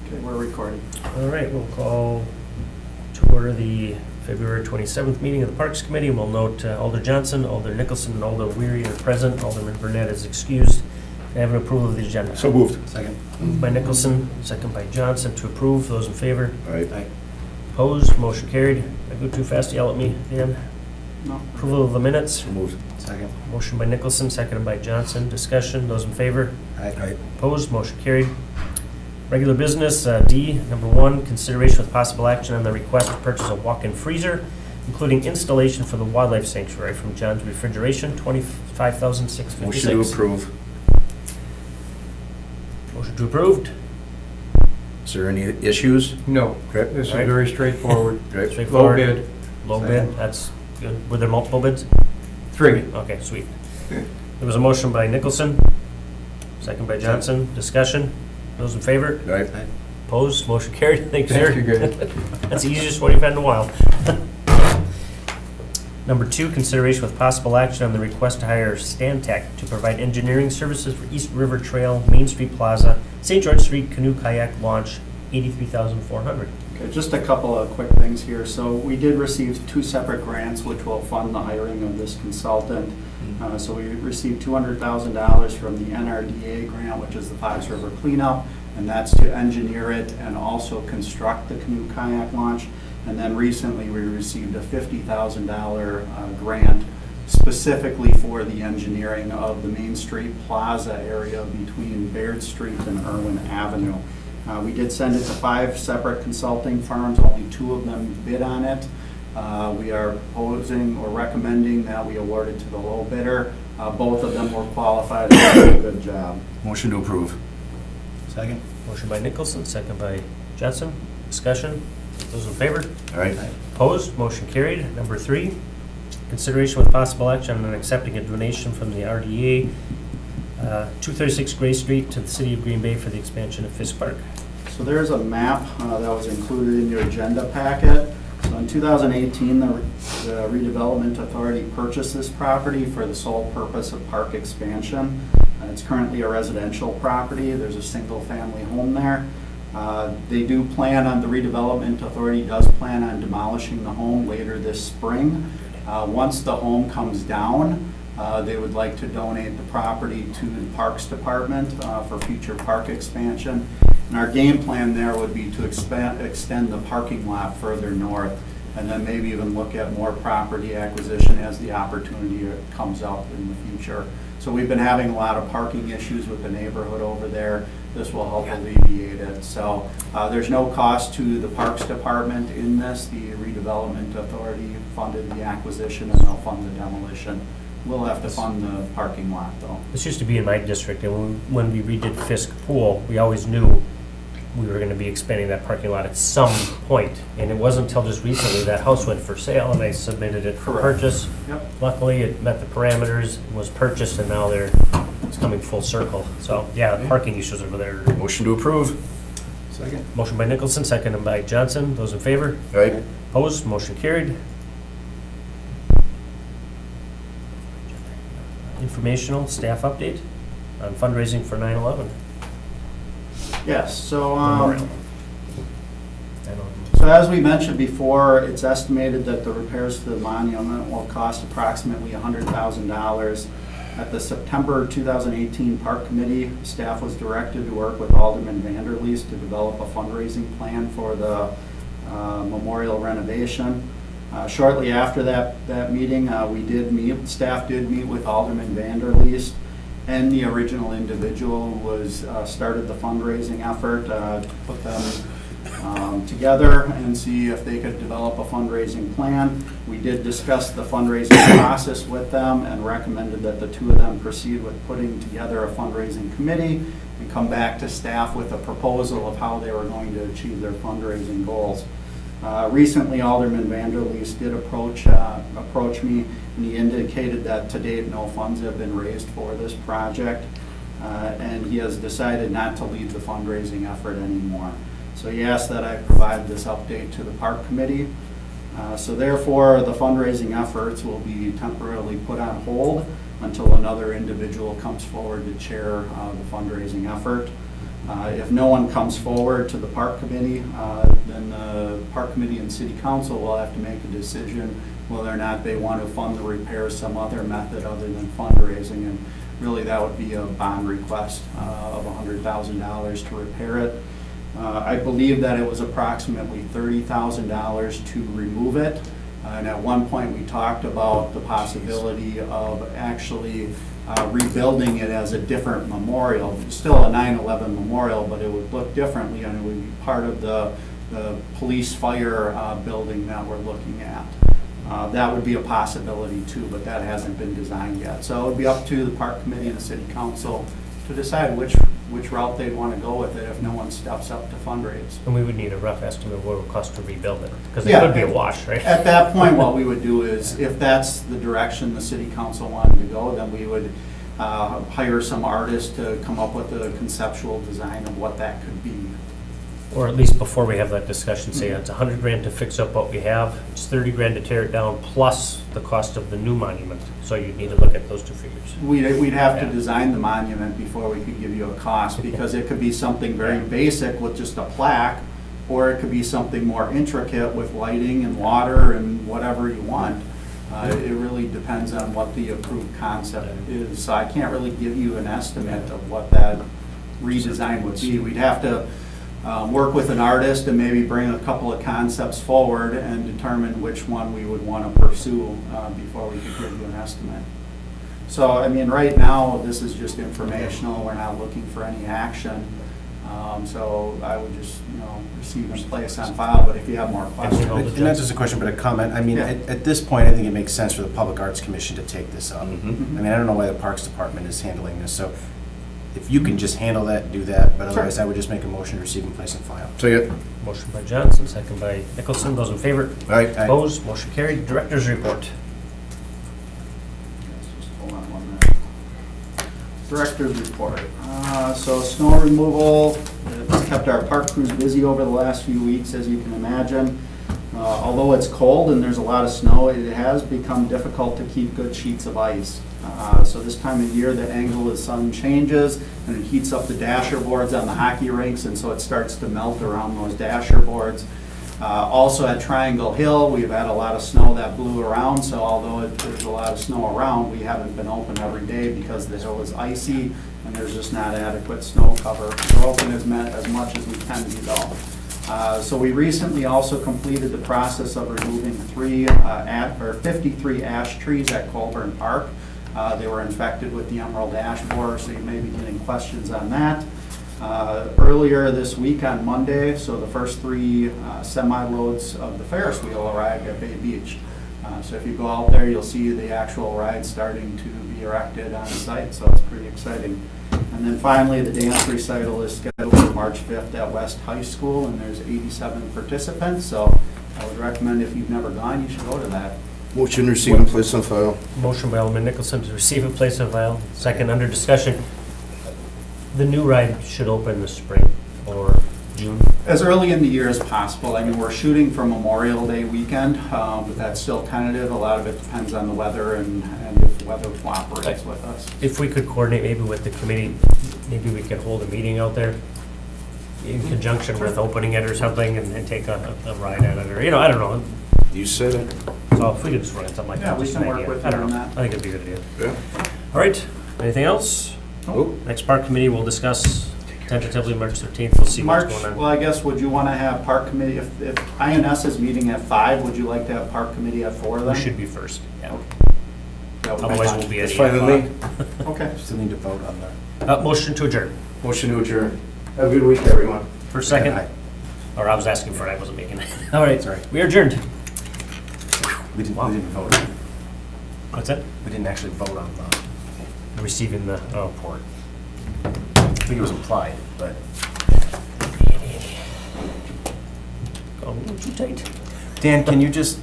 Okay, we're recording. All right, we'll call to order the February 27th meeting of the Parks Committee. We'll note Alder Johnson, Alder Nicholson, and Alder Weary are present. Alderman Burnett is excused. Can I have an approval of the agenda? So moved. Second. Moved by Nicholson, second by Johnson to approve. Those in favor? Aye. Opposed? Motion carried. I go too fast, yell at me, Dan. No. Approval of the minutes. So moved. Second. Motion by Nicholson, seconded by Johnson. Discussion. Those in favor? Aye. Opposed? Motion carried. Regular business, D, number 1, consideration with possible action on the request to purchase a walk-in freezer, including installation for the wildlife sanctuary from John's Refrigeration, $25,656. Motion to approve. Motion to approved. Is there any issues? No, Okay. this is All right. very straightforward. Okay. Low Straightforward. bid, Low bid, that's good. Were there multiple bids? 3. Okay, sweet. There was a motion by Nicholson, second by Johnson. Discussion. Those in favor? Aye. Opposed? Motion carried. Thank you, sir. Thank you, good. That's the easiest one you've had in a while. Number 2, consideration with possible action on the request to hire Stantec to provide engineering services for East River Trail, Main Street Plaza, St. George Street Canoe Kayak Launch, $83,400. Okay, just a couple of quick things here. So we did receive 2 separate grants which will fund the hiring of this consultant. So we received $200,000 from the NRDA grant, which is the Fox River Cleanup, and that's to engineer it and also construct the canoe kayak launch. And then recently we received a $50,000 grant specifically for the engineering of the Main Street Plaza area between Baird Street and Irwin Avenue. We did send it to 5 separate consulting firms, only 2 of them bid on it. We are proposing or recommending that we award it to the low bidder. Both of them were qualified and did a good job. Motion to approve. Second. Motion by Nicholson, second by Johnson. Discussion. Those in favor? Aye. Opposed? Motion carried. Number 3, consideration with possible action on accepting a donation from the RDA, 236 Gray Street to the City of Green Bay for the expansion of Fisk Park. So there's a map that was included in your agenda packet. So in 2018, the Redevelopment Authority purchased this property for the sole purpose of park expansion. It's currently a residential property. There's a single-family home there. They do plan on, the Redevelopment Authority does plan on demolishing the home later this spring. Once the home comes down, they would like to donate the property to the Parks Department for future park expansion. And our game plan there would be to extend the parking lot further north, and then maybe even look at more property acquisition as the opportunity comes up in the future. So we've been having a lot of parking issues with the neighborhood over there. This will help alleviate it. So there's no cost to the Parks Department in this. The Redevelopment Authority funded the acquisition and they'll fund the demolition. We'll have to fund the parking lot though. This used to be in my district, and when we redid Fisk Pool, we always knew we were going to be expanding that parking lot at some point. And it wasn't until just recently that house went for sale, and I submitted it for Correct. purchase. Yep. Luckily, it met the parameters, was purchased, and now it's coming full circle. So, yeah, the parking issues over there. Motion to approve. Second. Motion by Nicholson, seconded by Johnson. Those in favor? Aye. Opposed? Motion carried. Informational staff update on fundraising for 9/11. Yes, so Memorial. So as we mentioned before, it's estimated that the repairs to the monument will cost approximately $100,000. At the September 2018 Park Committee, staff was directed to work with Alderman Vanderleest to develop a fundraising plan for the memorial renovation. Shortly after that meeting, staff did meet with Alderman Vanderleest and the original individual who was started the fundraising effort, put them together and see if they could develop a fundraising plan. We did discuss the fundraising process with them and recommended that the 2 of them proceed with putting together a fundraising committee and come back to staff with a proposal of how they were going to achieve their fundraising goals. Recently, Alderman Vanderleest did approach me, and he indicated that to date no funds have been raised for this project, and he has decided not to lead the fundraising effort anymore. So he asked that I provide this update to the Park Committee. So therefore, the fundraising efforts will be temporarily put on hold until another individual comes forward to chair the fundraising effort. If no one comes forward to the park committee, then the park committee and city council will have to make a decision whether or not they want to fund the repair some other method other than fundraising. And really that would be a bond request of $100,000 to repair it. I believe that it was approximately $30,000 to remove it. And at one point we talked about the possibility of actually rebuilding it as a different memorial, still a 9/11 memorial, but it would look differently and it would be part of the police fire building that we're looking at. That would be a possibility too, but that hasn't been designed yet. So it would be up to the park committee and the city council to decide which route they'd want to go with it if no one steps up to fundraise. And we would need a rough estimate of what it would cost to rebuild it, because it Yeah. could be a wash, right? At that point, what we would do is, if that's the direction the city council wanted to go, then we would hire some artists to come up with a conceptual design of what that could be. Or at least before we have that discussion, say it's $100,000 to fix up what we have, it's $30,000 to tear it down, plus the cost of the new monument. So you'd need to look at those two figures. We'd have to Yeah. design the monument before we could give you a cost, because it could be something very basic with just a plaque, or it could be something more intricate with lighting and water and whatever you want. It really depends on what the approved concept is. So I can't really give you an estimate of what that redesign would be. We'd have to work with an artist and maybe bring a couple of concepts forward and determine which one we would want to pursue before we could give you an estimate. So, I mean, right now, this is just informational. We're not looking for any action. So I would just, receive and place on file, but if you have more questions. And not just a question, but a comment. I mean, Yeah. at this point, I think it makes sense for the Public Arts Commission to take this up. Mm-hmm. I mean, I don't know why the Parks Department is handling this, so if you can just handle that, do that, but otherwise I would just make a motion to receive and place on file. Second. Motion by Johnson, second by Nicholson. Those in favor? Aye. Opposed? Motion carried. Director's report. Just hold on 1 minute. Director's report. So snow removal, it's kept our park crews busy over the last few weeks, as you can imagine. Although it's cold and there's a lot of snow, it has become difficult to keep good sheets of ice. So this time of year, the angle of the sun changes and it heats up the dasher boards on the hockey rinks, and so it starts to melt around those dasher boards. Also at Triangle Hill, we've had a lot of snow that blew around, so although there's a lot of snow around, we haven't been open every day because the hill is icy and there's just not adequate snow cover. We're open as much as we can be though. So we recently also completed the process of removing 53 ash trees at Colburn Park. They were infected with the emerald ash borer, so you may be getting questions on that. Earlier this week on Monday, so the first 3 semi-loads of the Ferris wheel arrived at Bay Beach. So if you go out there, you'll see the actual ride starting to be erected on site, so it's pretty exciting. And then finally, the dance recital is scheduled for March 5th at West High School, and there's 87 participants, so I would recommend if you've never gone, you should go to that. Motion to receive and place on file. Motion by Alderman Nicholson to receive and place on file. Second, under discussion. The new ride should open this spring or June. As early in the year as possible. I mean, we're shooting for Memorial Day weekend, but that's still tentative. A lot of it depends on the weather and if the weather cooperates with us. If we could coordinate maybe with the committee, maybe we could hold a meeting out there in conjunction with opening it or something and take a ride at it, or, I don't know. You said it. So if we could just run something like that. Yeah, we just can an work idea. with I don't you on know. that. I think it'd be a good idea. Yeah. All right, anything else? Nope. Next park committee will discuss tentatively March 13th. We'll see March, what's going well, on. I guess, would you want to have park committee, if INS is meeting at 5, would you like to have park committee at 4 then? We should be first, yeah. That would be Otherwise, fine. we'll be at That's 8 fine with o'clock. me. Okay. Still need to vote on that. Motion to adjourn. Motion to adjourn. Have a good week, everyone. For a second, Aye. or I was asking for it, I wasn't making it. All right, Sorry. we are adjourned. We didn't vote. What's that? We didn't actually vote on the, Receiving the report. I think it was implied, but. Oh, too tight. Dan, can you just